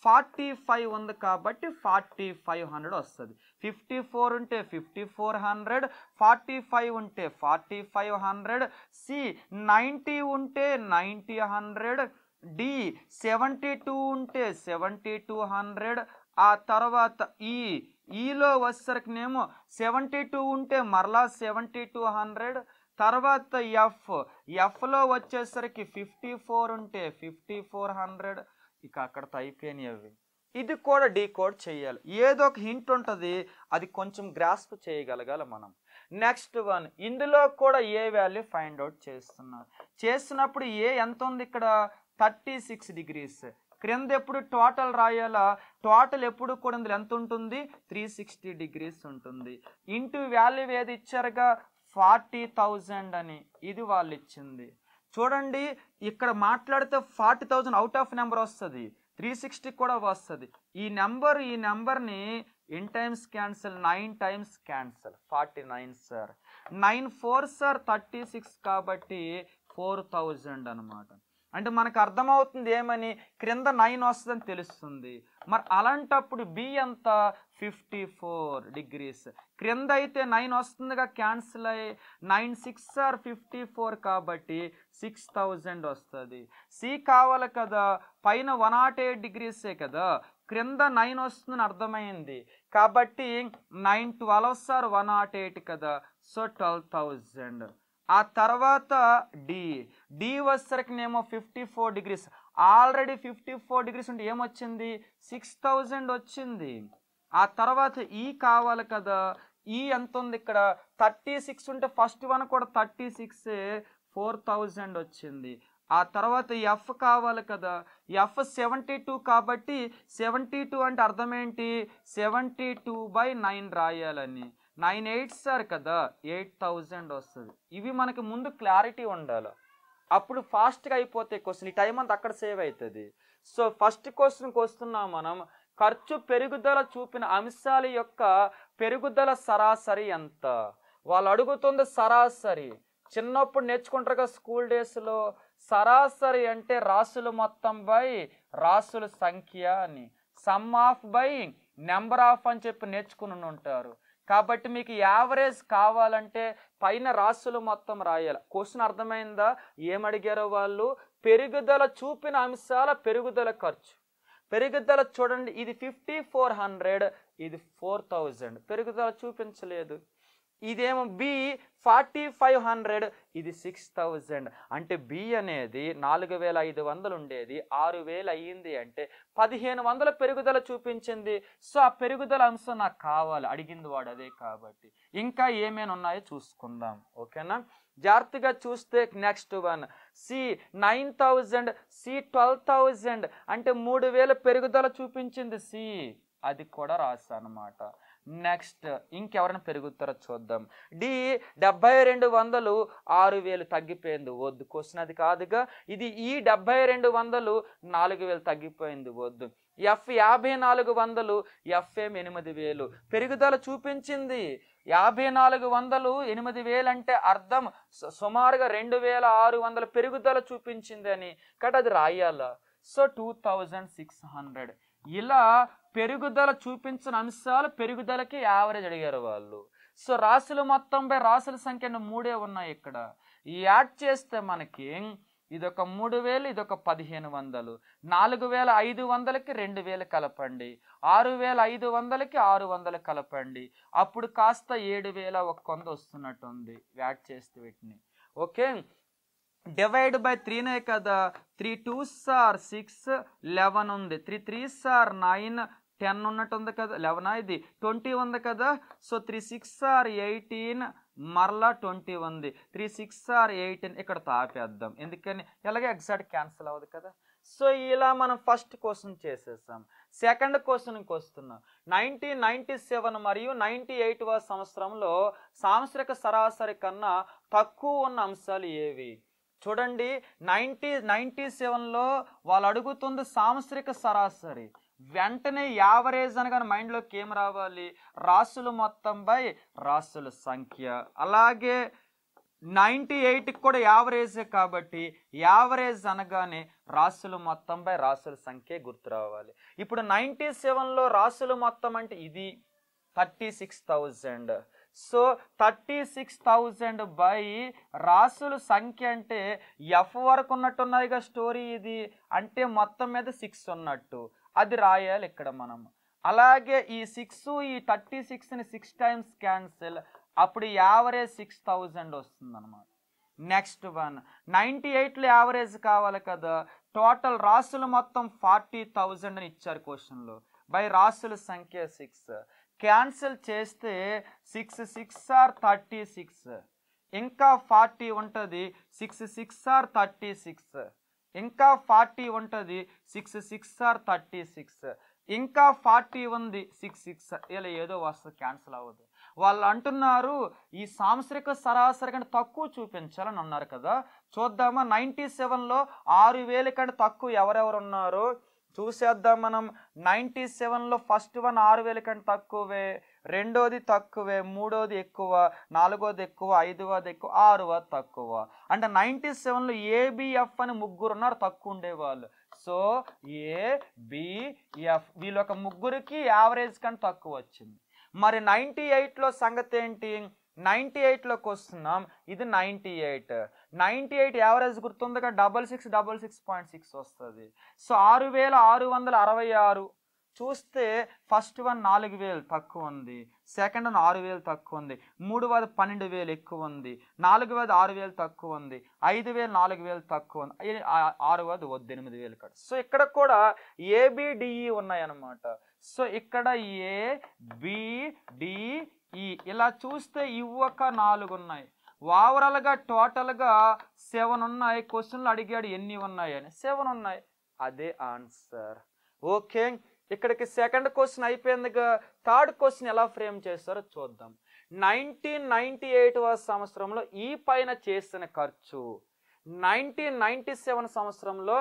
45 ఉంది కాబట్టి 4500 వస్తుంది. 54 ఉంటే 5400, 45 ఉంటే 4500, సి 90 ఉంటే 9000, డి 72 ఉంటే 7200. ఆ తర్వాత ఈలో వచ్చేసరికినేమో 72 ఉంటే మరలా 7200. తర్వాత ఎఫ్లో వచ్చేసరికి 54 ఉంటే 5400. ఇక అక్కడతో అయిపోయినాయి అవి. ఇది కూడా డీకోడ్ చేయాలి. ఏదో ఒక హింట్ ఉంటుంది, అది కొంచెం గ్రాస్ప్ చేయగలగాలి మనం. నెక్స్ట్ వన్, ఇందులో కూడా ఏ వాల్యూ ఫైండ్ అవుట్ చేస్తున్నప్పుడు ఏ ఎంత ఉంది ఇక్కడ 36 degrees. క్రింద ఎప్పుడు టోటల్ రాయాలా, టోటల్ ఎప్పుడు కూడా ఇందులో ఎంత ఉంటుంది 360 degrees ఉంటుంది. ఇంటూ వాల్యూ ఏది ఇచ్చారుగా 40,000 అని, ఇది వాళ్ళు ఇచ్చింది. చూడండి ఇక్కడ మాట్లాడితే 40,000 అవుట్ ఆఫ్ నెంబర్ వస్తుంది, 360 కూడా వస్తుంది. ఈ నెంబర్ని N times cancel, 9 times cancel, 49 sir. 9 4 sir 36 కాబట్టి 4000 అనమాట. అంటే మనకు అర్థమవుతుంది ఏమని, క్రింద 9 వస్తుందని తెలుస్తుంది. మరి అలాంటప్పుడు బి ఎంత 54 degrees. క్రింద అయితే 9 వస్తుందిగా, క్యాన్సిల్ అయ్యి 9 6 సార్ 54 కాబట్టి 6000 వస్తుంది. సి కావాలి కదా, పైన 108 degrees కదా, క్రింద 9 వస్తుందని అర్థమైంది కాబట్టి 9 12 సార్ 108 కదా, సో 12,000. ఆ తర్వాత డి వచ్చేసరికినేమో 54 degrees. ఆల్రెడీ 54 degrees ఉంటే ఏమొచ్చింది 6000 వచ్చింది. ఆ తర్వాత ఈ కావాలి కదా, ఈ ఎంత ఉంది ఇక్కడ 36 ఉంటే ఫస్ట్ వన్ కూడా 36, 4000 వచ్చింది. ఆ తర్వాత ఎఫ్ కావాలి కదా, ఎఫ్ 72 కాబట్టి 72 అంటే అర్థం ఏంటి 72/9 రాయాలని. 9 8 సార్ కదా 8000 వస్తుంది. ఇవి మనకి ముందు క్లారిటీ ఉండాలి, అప్పుడు ఫాస్ట్గా అయిపోతే క్వశ్చన్, ఈ టైం అంతా అక్కడ సేవ్ అవుతుంది. సో ఫస్ట్ క్వశ్చన్కి వస్తున్నాం మనం. ఖర్చు పెరుగుదల చూపిన అంశాల యొక్క పెరుగుదల సరాసరి ఎంత? వాళ్ళు అడుగుతుంది సరాసరి. చిన్నప్పుడు నేర్చుకుంటారు కదా స్కూల్ డేస్లో, సరాసరి అంటే రాసుల మొత్తం బై రాసుల సంఖ్య అని, some of by number of అని చెప్పి నేర్చుకుని ఉంటారు. కాబట్టి మీకు యావరేజ్ కావాలంటే పైన రాసులు మొత్తం రాయాలి. క్వశ్చన్ అర్థమైందా? ఏమడిగారో వాళ్ళు, పెరుగుదల చూపిన అంశాల పెరుగుదల ఖర్చు. పెరుగుదల చూడండి, ఇది 5400, ఇది 4000, పెరుగుదల చూపించలేదు. ఇదేమో బి 4500, ఇది 6000. అంటే బి అనేది 4500 ఉండేది 6000 అయ్యింది అంటే 1500 పెరుగుదల చూపించింది. సో ఆ పెరుగుదల అంశం నాకు కావాలి, అడిగింది వాడు అదే కాబట్టి. ఇంకా ఏమేమి ఉన్నాయో చూసుకుందాం, ఓకేనా? జాగ్రత్తగా చూస్తే నెక్స్ట్ వన్ సి 9000, సి 12000 అంటే 3000 పెరుగుదల చూపించింది సి, అది కూడా రాసా అనమాట. నెక్స్ట్ ఇంకెవరైనా పెరుగుతారో చూద్దాం. డి 7200, 6000 తగ్గిపోయింది, వద్దు, క్వశ్చన్ అది కాదుగా. ఇది ఈ 7200, 4000 తగ్గిపోయింది, వద్దు. ఎఫ్ 5400, ఎఫ్ ఏం 8000 పెరుగుదల చూపించింది. 5400, 8000 అంటే అర్థం సుమారుగా 2600 పెరుగుదల చూపించింది అని, కాబట్టి అది రాయాలా. సో 2600. ఇలా పెరుగుదల చూపించిన అంశాలు పెరుగుదలకి యావరేజ్ అడిగారు వాళ్ళు. సో రాసులు మొత్తంపై రాసుల సంఖ్య 3 ఉన్నాయి ఇక్కడ. యాడ్ చేస్తే మనకి ఇదొక 3000, ఇదొక 1500, 4500కి 2000 కలపండి, 6500కి 600 కలపండి, అప్పుడు కాస్త 7100 వస్తున్నట్టుంది యాడ్ చేస్తే వీటిని. ఓకే, డివైడ్ బై 3నే కదా, 3 2s are 6, 11 ఉంది, 3 3s are 9, 10 ఉన్నట్టు ఉంది కదా, 11 ఇది 20 ఉంది కదా. సో 3 6 are 18, మరలా 20 ఉంది, 3 6 are 18. ఇక్కడ తాపేద్దాం, ఎందుకని ఎలాగే ఎగ్జాక్ట్ క్యాన్సిల్ అవ్వదు కదా. సో ఇలా మనం ఫస్ట్ క్వశ్చన్ చేసేసాం. సెకండ్ క్వశ్చన్కి వస్తున్నాం. 1997 మరియు 98వ సంవత్సరంలో సాంవత్సరిక సరాసరి కన్నా తక్కువ ఉన్న అంశాలు ఏవి? చూడండి, 1997లో వాళ్ళు అడుగుతుంది సాంవత్సరిక సరాసరి. వెంటనే యావరేజ్ అనగానే మైండ్లోకి ఏం రావాలి, రాసులు మొత్తం బై రాసుల సంఖ్య. అలాగే 98కి కూడా యావరేజే కాబట్టి యావరేజ్ అనగానే రాసులు మొత్తం బై రాసుల సంఖ్య గుర్తు రావాలి. ఇప్పుడు 97లో రాసులు మొత్తం అంటే ఇది 36,000. సో 36,000 బై రాసుల సంఖ్య అంటే ఎఫ్ వరకు ఉన్నట్టున్నాయిగా స్టోరీ ఇది, అంటే మొత్తం మీద 6 ఉన్నట్టు, అది రాయాలి ఇక్కడ మనం. అలాగే ఈ 6 ఈ 36ని 6 టైమ్స్ క్యాన్సిల్, అప్పుడు యావరేజ్ 6,000 వస్తుంది అనమాట. నెక్స్ట్ వన్ 98లో యావరేజ్ కావాలి కదా, టోటల్ రాసులు మొత్తం 40,000 అని ఇచ్చారు క్వశ్చన్లో, బై రాసుల సంఖ్య 6 క్యాన్సిల్ చేస్తే 6 6 ఆర్ 36, ఇంకా 40 ఉంటుంది, 6 6 ఆర్ 36, ఇంకా 40 ఉంటుంది, 6 6 ఆర్ 36, ఇంకా 40 ఉంది, 6 6 ఇలా ఏదో వస్తుంది, క్యాన్సిల్ అవ్వదు. వాళ్ళు అంటున్నారు ఈ సాంవత్సరిక సరాసరి కంటే తక్కువ చూపించాలని అన్నారు కదా. చూద్దామా 97లో 6,000 కంటే తక్కువ ఎవరెవరు ఉన్నారో చూసేద్దాం మనం. 97లో ఫస్ట్ వన్ 6,000 కంటే తక్కువే, రెండోది తక్కువే, మూడోది ఎక్కువ, నాలుగోది ఎక్కువ, ఐదవది ఎక్కువ, ఆరవది తక్కువ. అంటే 97లో ఏబిఎఫ్ అని ముగ్గురు ఉన్నారు తక్కువ ఉండేవాళ్ళు. సో ఏబిఎఫ్ వీళ్ళు ఒక ముగ్గురికి యావరేజ్ కంటే తక్కువ వచ్చింది. మరి 98లో సంగతి ఏంటి, 98లోకి వస్తున్నాం, ఇది 98 యావరేజ్ గుర్తుందిగా, 6666.6 వస్తుంది. సో 6,666 చూస్తే ఫస్ట్ వన్ 4,000 తక్కువ ఉంది, సెకండ్ వన్ 6,000 తక్కువ ఉంది, మూడవది 12,000 ఎక్కువ ఉంది, నాలుగవది 6,000 తక్కువ ఉంది, 5,000 4,000 తక్కువ ఉంది, ఆరవది 8,000 కాదు. సో ఇక్కడ కూడా ఏబిడిఈ ఉన్నాయన్నమాట. సో ఇక్కడ ఏబిడిఈ ఇలా చూస్తే ఇవ్వక 4 ఉన్నాయి, ఓవరాల్గా టోటల్గా 7 ఉన్నాయి. క్వశ్చన్లు అడిగాడు ఎన్ని ఉన్నాయని, 7 ఉన్నాయి, అదే ఆన్సర్. ఓకే, ఇక్కడికి సెకండ్ క్వశ్చన్ అయిపోయిందిగా. థర్డ్ క్వశ్చన్ ఎలా ఫ్రేమ్ చేస్తారో చూద్దాం. 1998వ సంవత్సరంలో ఈ పైన చేసిన ఖర్చు 1997 సంవత్సరంలో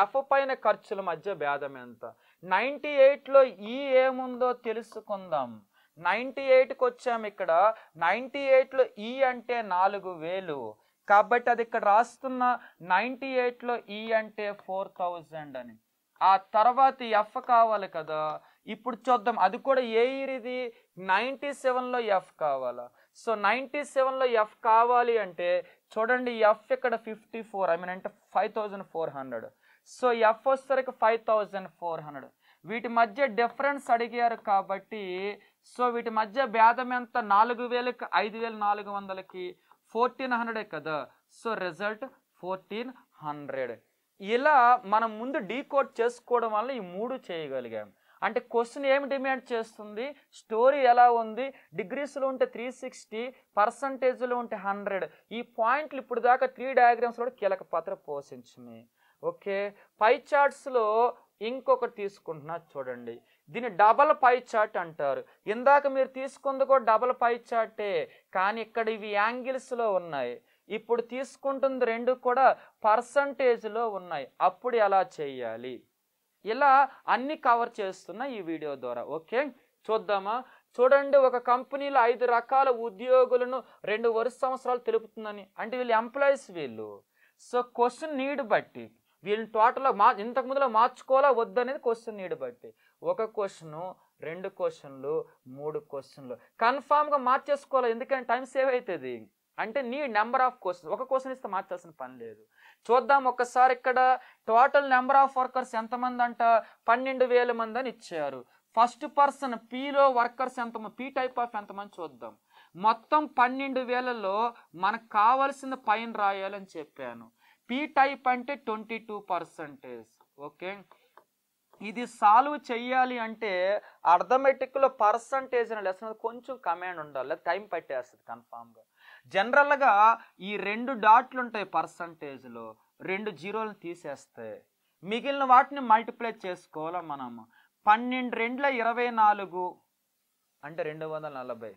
ఎఫ్ పైన ఖర్చుల మధ్య భేదం ఎంత. 98లో ఈ ఏముందో తెలుసుకుందాం. 98కి వచ్చాము, ఇక్కడ 98లో ఈ అంటే 4,000, కాబట్టి అది ఇక్కడ రాస్తున్న 98లో ఈ అంటే 4,000 అని. ఆ తర్వాత ఎఫ్ కావాలి కదా, ఇప్పుడు చూద్దాం అది కూడా ఏ ఇయర్ ఇది, 97లో ఎఫ్ కావాలా. సో 97లో ఎఫ్ కావాలి అంటే చూడండి, ఎఫ్ ఇక్కడ 54 అంటే 5,400. సో ఎఫ్ వచ్చేసరికి 5,400. వీటి మధ్య డిఫరెన్స్ అడిగారు కాబట్టి సో వీటి మధ్య భేదం ఎంత, 4,000కి 5,400కి 1,400 కదా. So result 1,400. ఇలా మనం ముందు డీకోడ్ చేసుకోవడం వల్ల ఈ 3 చేయగలిగాం. అంటే క్వశ్చన్ ఏమి డిమాండ్ చేస్తుంది, స్టోరీ ఎలా ఉంది, డిగ్రీస్లో ఉంటే 360, పర్సంటేజ్లో ఉంటే 100. ఈ పాయింట్లు ఇప్పుడు దాకా 3 డయాగ్రామ్స్లో కీలక పాత్ర పోషించింది. ఓకే, పై చార్ట్స్లో ఇంకొకటి తీసుకుంటున్నా చూడండి, దీన్ని డబల్ పై చార్ట్ అంటారు. ఇందాక మీరు తీసుకుంది కూడా డబల్ పై చార్టే, కానీ ఇక్కడ ఇవి యాంగిల్స్లో ఉన్నాయి. ఇప్పుడు తీసుకుంటుంది 2 కూడా పర్సంటేజ్లో ఉన్నాయి. అప్పుడు ఎలా చేయాలి, ఇలా అన్ని కవర్ చేస్తున్నా ఈ వీడియో ద్వారా. ఓకే, చూద్దామా. చూడండి, ఒక కంపెనీలో 5 రకాల ఉద్యోగులను 2 వరుస సంవత్సరాలు తెలుపుతుందని, అంటే వీళ్ళు ఎంప్లాయీస్ వీళ్ళు. సో క్వశ్చన్ నీడ్ బట్టి వీళ్ళని టోటల్ ఇంతకు ముందులో మార్చుకోవాలా వద్దనేది క్వశ్చన్ నీడ్ బట్టి 1 క్వశ్చను, 2 క్వశ్చన్లు, 3 క్వశ్చన్లు కన్ఫామ్గా మార్చేసుకోవాలి, ఎందుకంటే టైం సేవ్ అవుతుంది. అంటే నీ నెంబర్ ఆఫ్ క్వశ్చన్, 1 క్వశ్చన్ ఇస్తే మార్చాల్సిన పని లేదు. చూద్దాం ఒకసారి, ఇక్కడ టోటల్ నెంబర్ ఆఫ్ వర్కర్స్ ఎంతమంది అంట, 12,000 మంది అని ఇచ్చారు. ఫస్ట్ పర్సన్ పీలో వర్కర్స్ ఎంతమంది, పీ టైప్ ఆఫ్ ఎంతమంది చూద్దాం. మొత్తం 12,000లో మనకు కావాల్సిన పైన రాయాలని చెప్పాను. పీ టైప్ అంటే 22%. ఓకే, ఇది సాల్వ్ చెయ్యాలి అంటే అర్థమెటిక్లో పర్సంటేజ్ అనే లెసన్ కొంచెం కమాండ్ ఉండాలి, టైం పట్టేస్తుంది కన్ఫామ్గా. జనరల్గా ఈ 2 డాట్లు ఉంటాయి పర్సంటేజ్లో, 2 జీరోలు తీసేస్తాయి, మిగిలిన వాటిని మల్టిప్లై చేసుకోవాలి మనం. 12 2 24 అంటే 240,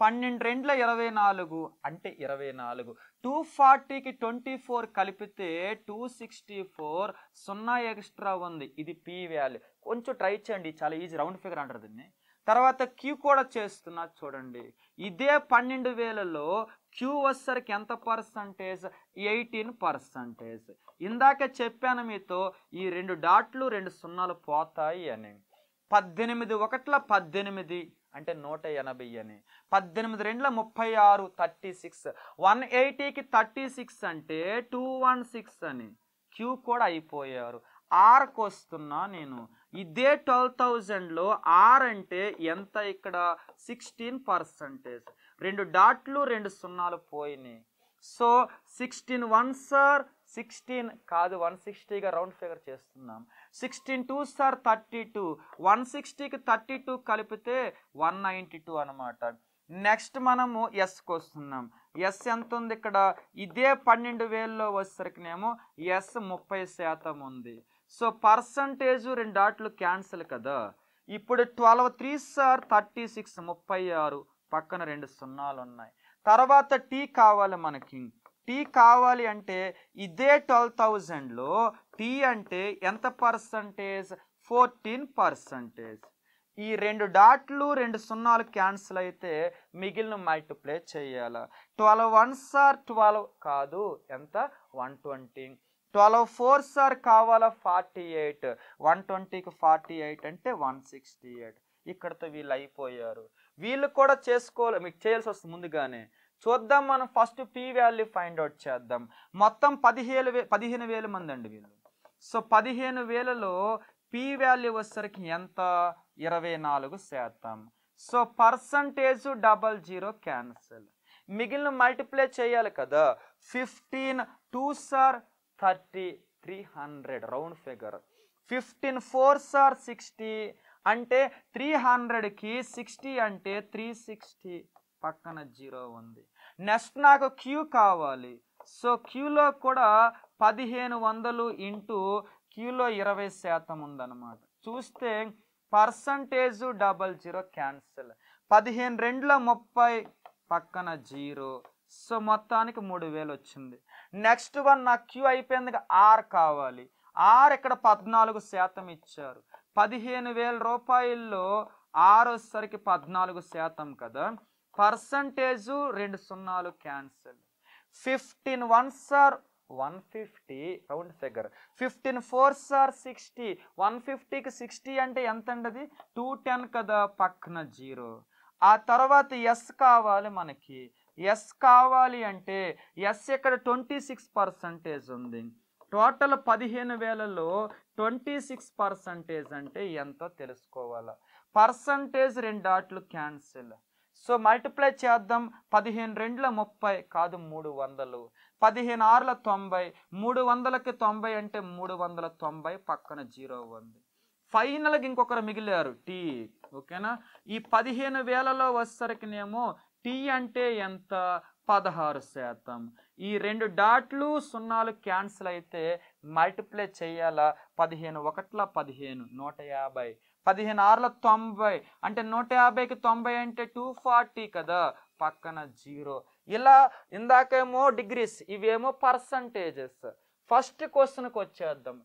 12 2 24 అంటే 24, 240కి 24 కలిపితే 264, 0 ఎక్స్ట్రా ఉంది, ఇది పీ వాల్యూ. కొంచెం ట్రై చేయండి, చాలా ఈజీ, రౌండ్ ఫిగర్ అంటారు దీన్ని. తర్వాత క్యూ కూడా చేస్తున్నా చూడండి, ఇదే 12,000లో క్యూ వచ్చేసరికి ఎంత పర్సంటేజ్, 18%. ఇందాక చెప్పాను మీతో ఈ 2 డాట్లు 2 సున్నాలు పోతాయి అని. 18 1 18 అంటే 180 అని. 18 2 36 36. 180కి 36 అంటే 216 అని. క్యూ కూడా అయిపోయారు. ఆర్కి వస్తున్నా నేను. ఇదే 12,000లో ఆర్ అంటే ఎంత? ఇక్కడ 16%. 2 డాట్లు 2 సున్నాలు పోయినాయి. సో 16 1s ఆర్ 16 కాదు, 160గా రౌండ్ ఫిగర్ చేస్తున్నాం. 16 2s ఆర్ 32. 160కి 32 కలిపితే 192 అనమాట. నెక్స్ట్ మనము ఎస్కి వస్తున్నాం. ఎస్ ఎంత ఉంది ఇక్కడ? ఇదే 12,000లో వచ్చేసరికినేమో ఎస్ 30% ఉంది. సో పర్సంటేజ్ 2 డాట్లు క్యాన్సిల్ కదా. ఇప్పుడు 12 3s ఆర్ 36, 36 పక్కన 2 సున్నాలు ఉన్నాయి. తర్వాత టీ కావాలి మనకి. టీ కావాలి అంటే ఇదే 12,000లో టీ అంటే ఎంత పర్సంటేజ్? 14%. ఈ 2 డాట్లు 2 సున్నాలు క్యాన్సిల్ అయితే మిగిలిన మల్టిప్లై చేయాలి. 12 1s ఆర్ 12 కాదు, ఎంత? 120. 12 4s ఆర్ కావాలా? 48. 120కి 48 అంటే 168. ఇక్కడతో వీళ్ళు అయిపోయారు. వీళ్ళు కూడా చేసుకోవాలి, మీకు చేయాల్సి వస్తుంది ముందుగానే. చూద్దాం, మనం first P value find out చేద్దాం. మొత్తం 15,000 మంది అండి వీళ్ళు. సో 15,000లో పీ వాల్యూ వచ్చేసరికి ఎంత? 24%. So percentage 00 cancel. మిగిలిన మల్టిప్లై చేయాలి కదా. 15 2s are 30, 300 round figure. 15 4s are 60 అంటే 300కి 60 అంటే 360 పక్కన 0 ఉంది. నెక్స్ట్ నాకు క్యూ కావాలి. సో క్యూలో కూడా 1500 ఇంటూ క్యూలో 20% ఉందన్నమాట. చూస్తే పర్సంటేజ్ 00 క్యాన్సిల్. 15 2 30 పక్కన 0. సో మొత్తానికి 3,000 వచ్చింది. నెక్స్ట్ వన్ నాకు క్యూ అయిపోయింది. ఆర్ కావాలి. ఆర్ ఇక్కడ 14% ఇచ్చారు. 15,000 రూపాయల్లో ఆర్ వచ్చేసరికి 14% కదా. పర్సంటేజ్ 2 సున్నాలు cancel. 15 1s are 150 round figure. 15 4s are 60. 150కి 60 అంటే ఎంత అండి? అది 210 కదా, పక్కన 0. ఆ తర్వాత ఎస్ కావాలి మనకి. ఎస్ కావాలి అంటే ఎస్ ఇక్కడ 26% ఉంది. టోటల్ 15,000లో 26% అంటే ఎంతో తెలుసుకోవాలా. పర్సంటేజ్ 2 డాట్లు క్యాన్సిల్. సో మల్టిప్లై చేద్దాం. 15 2 30 కాదు, 300. 15 6 90. 300కి 90 అంటే 390 పక్కన 0 ఉంది. ఫైనల్గా ఇంకొకరు మిగిలారు, టీ. ఓకేనా? ఈ 15,000లో వచ్చేసరికినేమో టీ అంటే ఎంత? 16%. ఈ 2 డాట్లు సున్నాలు క్యాన్సిల్ అయితే మల్టిప్లై చేయాలా. 15 1 15, 150. 15 6 90 అంటే 150కి 90 అంటే 240 కదా, పక్కన 0. ఇలా ఇందాకేమో డిగ్రీస్, ఇవేమో పర్సంటేజెస్. ఫస్ట్ క్వశ్చన్కి వచ్చేద్దాం.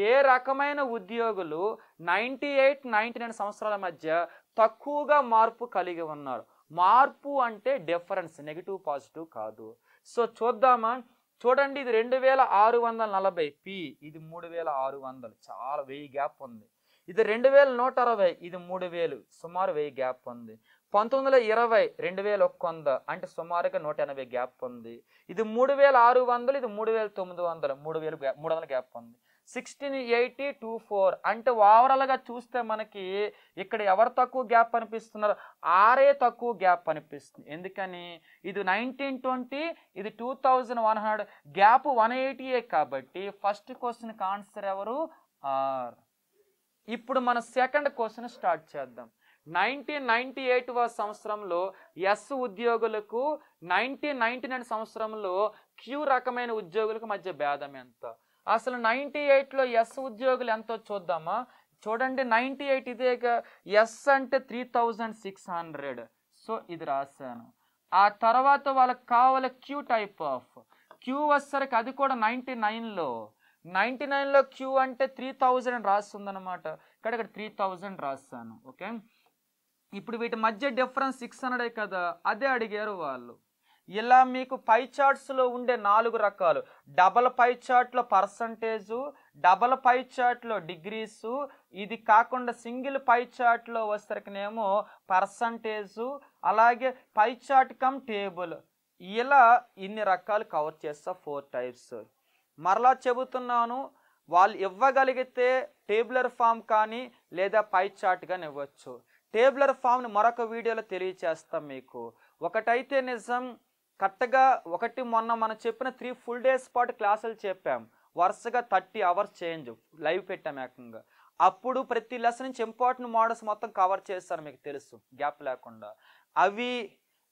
ఏ రకమైన ఉద్యోగులు 98 99 సంవత్సరాల మధ్య తక్కువగా మార్పు కలిగి ఉన్నారు? మార్పు అంటే డిఫరెన్స్, నెగిటివ్ పాజిటివ్ కాదు. సో చూద్దామా. చూడండి, ఇది 2,640 పి, ఇది 3,600, చాలా 1000 గ్యాప్ ఉంది. ఇది 2,160, ఇది 3,000, సుమారు 1000 గ్యాప్ ఉంది. 1920 2,100 అంటే సుమారుగా 180 గ్యాప్ ఉంది. ఇది 3,600, ఇది 3,900, 300 గ్యాప్ ఉంది. 1680 24 అంటే ఓవరాల్గా చూస్తే మనకి ఇక్కడ ఎవరు తక్కువ గ్యాప్ అనిపిస్తున్నారు? ఆరే తక్కువ గ్యాప్ అనిపిస్తుంది. ఎందుకని? ఇది 1920, ఇది 2100, గ్యాప్ 180 కాబట్టి ఫస్ట్ క్వశ్చన్కి ఆన్సర్ ఎవరు? ఆర్. ఇప్పుడు మన సెకండ్ క్వశ్చన్ స్టార్ట్ చేద్దాం. 1998వ సంవత్సరంలో ఎస్ ఉద్యోగులకు 1999 సంవత్సరంలో క్యూ రకమైన ఉద్యోగులకు మధ్య భేదం ఎంత? అసలు 98లో ఎస్ ఉద్యోగులు ఎంతో చూద్దామా. చూడండి, 98 ఇదేగా. ఎస్ అంటే 3600. సో ఇది రాశాను. ఆ తర్వాత వాళ్ళకి కావాలి క్యూ టైప్ ఆఫ్. క్యూ వచ్చేసరికి అది కూడా 99లో క్యూ అంటే 3000 రాస్తుందన్నమాట. ఇక్కడ 3000 రాస్తాను. ఓకే, ఇప్పుడు వీటి మధ్య డిఫరెన్స్ 600 కదా, అదే అడిగారు వాళ్ళు. ఇలా మీకు పై చార్ట్స్లో ఉండే 4 రకాలు, డబల్ పై చార్ట్లో పర్సంటేజు, డబల్ పై చార్ట్లో డిగ్రీసు, ఇది కాకుండా సింగిల్ పై చార్ట్లో వచ్చేసరికినేమో పర్సంటేజు, అలాగే పై చార్ట్ కమ్ టేబుల్, ఇలా ఇన్ని రకాలు కవర్ చేస్తా 4 టైప్స్. మరలా చెబుతున్నాను, వాళ్ళు ఇవ్వగలిగితే టేబులర్ ఫామ్ కానీ లేదా పై చార్ట్ కానీ ఇవ్వచ్చు. టేబులర్ ఫామ్ని మరొక వీడియోలో తెలియచేస్తాం మీకు. ఒకటైతే నిజం, కరెక్ట్గా మొన్న మనం చెప్పిన 3 full days పాటు క్లాసులు చెప్పాం, వరుసగా 30 hours చేంజ్ లైవ్ పెట్టాం ఏకంగా. అప్పుడు ప్రతి లెసన్ నుంచి ఇంపార్టెంట్ మోడల్స్ మొత్తం కవర్ చేస్తారు, మీకు తెలుసు, గ్యాప్ లేకుండా. అవి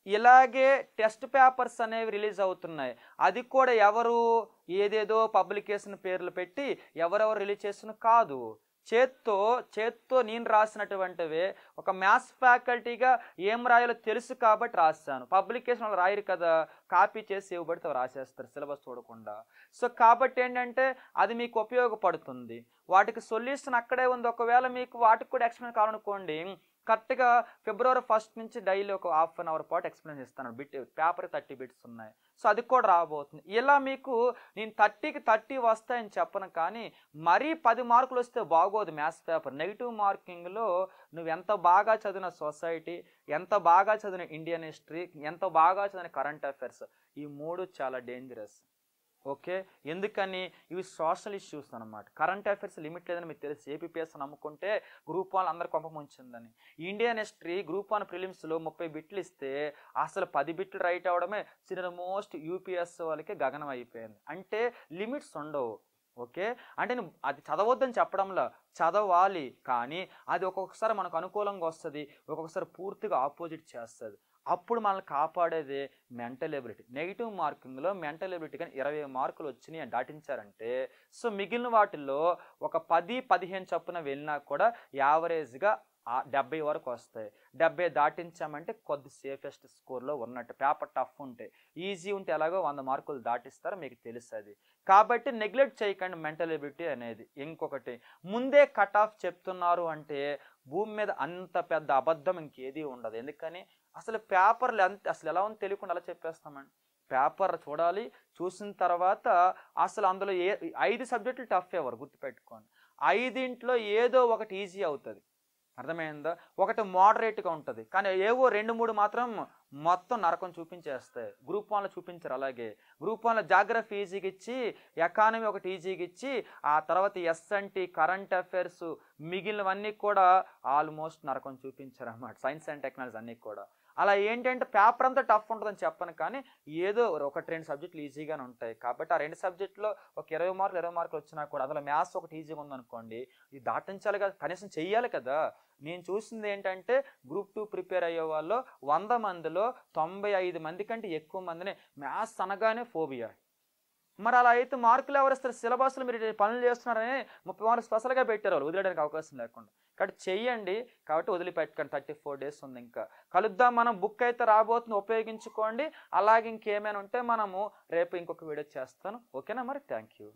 ఇలాగే టెస్ట్ పేపర్స్ అనేవి రిలీజ్ అవుతున్నాయి. అది కూడా ఎవరు ఏదేదో పబ్లికేషన్ పేర్లు పెట్టి ఎవరెవరు రిలీజ్ చేస్తున్న కాదు, చేత్తో నేను రాసినటువంటివే. ఒక మ్యాథ్స్ ఫ్యాకల్టీగా ఏం రాయాలో తెలుసు కాబట్టి రాశాను. పబ్లికేషన్ వాళ్ళు రాయరు కదా, కాపీ చేసి ఇవ్వబడితే రాసేస్తారు సిలబస్ చూడకుండా. సో కాబట్టి ఏంటంటే అది మీకు ఉపయోగపడుతుంది. వాటికి సొల్యూషన్ అక్కడే ఉంది. ఒకవేళ మీకు వాటికి కూడా ఎక్స్ప్లెయిన్ కావాలనుకోండి, కరెక్ట్గా February 1st నుంచి డైలీ ఒక ½ an hour పాటు ఎక్స్ప్లెయిన్ చేస్తాను. పేపర్ 30 బిట్స్ ఉన్నాయి. సో అది కూడా రాబోతుంది. ఇలా మీకు నేను 30కి 30 వస్తాయని చెప్పను, కానీ మరీ 10 మార్కులు వస్తే బాగోదు మ్యాథ్స్ పేపర్. నెగిటివ్ మార్కింగ్లో నువ్వు ఎంత బాగా చదివిన సొసైటీ, ఎంత బాగా చదివిన ఇండియన్ హిస్టరీ, ఎంత బాగా చదివిన కరెంట్ అఫైర్స్, ఈ 3 చాలా డేంజరస్. ఓకే, ఎందుకని ఇవి సోషల్ ఇష్యూస్ అనమాట. కరెంట్ అఫైర్స్ లిమిట్ లేదని మీకు తెలుసు. ఏపీపీఎస్ నమ్ముకుంటే గ్రూప్ 1 అందరు కొంపముంచిందని. ఇండియన్ హిస్టరీ గ్రూప్ 1 ప్రిలిమ్స్లో 30 బిట్లు ఇస్తే అసలు 10 బిట్లు రైట్ అవడమే మోస్ట్ యూపీఎస్ వాళ్ళకి గగనం అయిపోయింది. అంటే లిమిట్స్ ఉండవు. ఓకే, అంటే నువ్వు అది చదవద్దని చెప్పడంలో చదవాలి, కానీ అది ఒక్కొక్కసారి మనకు అనుకూలంగా వస్తుంది, ఒక్కొక్కసారి పూర్తిగా ఆపోజిట్ చేస్తుంది. అప్పుడు మనల్ని కాపాడేదే మెంటల్ ఎబిలిటీ. నెగిటివ్ మార్కింగ్లో మెంటల్ ఎబిలిటీ కానీ 20 మార్కులు వచ్చినాయి దాటించారంటే, సో మిగిలిన వాటిల్లో ఒక 10-15 చొప్పున వెళ్ళినా కూడా యావరేజ్గా 70 వరకు వస్తాయి. 70 దాటించామంటే కొద్ది సేఫెస్ట్ స్కోర్లో ఉన్నట్టు. పేపర్ టఫ్ ఉంటే, ఈజీ ఉంటే ఎలాగో 100 మార్కులు దాటిస్తారో మీకు తెలుస్తుంది. కాబట్టి నెగ్లెక్ట్ చేయకండి మెంటల్ ఎబిలిటీ అనేది. ఇంకొకటి, ముందే కట్ ఆఫ్ చెప్తున్నారు అంటే భూమి మీద అంత పెద్ద అబద్ధం ఇంకేది ఉండదు. ఎందుకని అసలు పేపర్లు అసలు ఎలా ఉందో తెలియకుండా అలా చెప్పేస్తామండి. పేపర్ చూడాలి, చూసిన తర్వాత అసలు అందులో 5 సబ్జెక్టులు టఫ్ ఎవరు గుర్తుపెట్టుకోండి. 5 ఏదో ఒకటి ఈజీ అవుతుంది, అర్థమైందా? ఒకటి మోడరేట్గా ఉంటుంది, కానీ ఏవో 2-3 మాత్రం మొత్తం నరకం చూపించేస్తాయి. గ్రూప్ 1లో చూపించారు. అలాగే గ్రూప్ 1లో జాగ్రఫీ ఈజీగా ఇచ్చి, ఎకానమీ ఒకటి ఈజీగా ఇచ్చి, ఆ తర్వాత ఎస్ఎన్టీ, కరెంట్ అఫైర్స్, మిగిలినవన్నీ కూడా ఆల్మోస్ట్ నరకం చూపించారు అన్నమాట. సైన్స్ అండ్ టెక్నాలజీ అన్నీ కూడా. అలా ఏంటంటే పేపర్ అంతా టఫ్ ఉంటుందని చెప్పను, కానీ ఏదో 1-2 సబ్జెక్టులు ఈజీగానే ఉంటాయి. కాబట్టి ఆ 2 సబ్జెక్టులో ఒక 20 మార్కులు వచ్చినా కూడా అందులో మ్యాథ్స్ ఒకటి ఈజీగా ఉందనుకోండి, ఇది దాటించాలి కదా, కనీసం చెయ్యాలి కదా. నేను చూసింది ఏంటంటే గ్రూప్ 2 ప్రిపేర్ అయ్యే వాళ్ళు 100 మందిలో 95 మంది కంటే ఎక్కువ మందిని మ్యాథ్స్ అనగానే ఫోబియా. మరి అలా అయితే మార్కులు ఎవరు ఇస్తారు? సిలబస్లో మీరు పనులు చేస్తున్నారని 30 మార్కులు స్పెషల్గా పెట్టారు, వాళ్ళు వదిలేయడానికి అవకాశం లేకుండా. కాబట్టి చెయ్యండి. కాబట్టి వదిలిపెట్టుకోండి. 34 days ఉంది, ఇంకా కలుద్దాం మనం. బుక్ అయితే రాబోతుంది, ఉపయోగించుకోండి. అలాగే ఇంకేమైనా ఉంటే మనము రేపు ఇంకొక వీడియో చేస్తాను. ఓకేనా మరి? Thank you.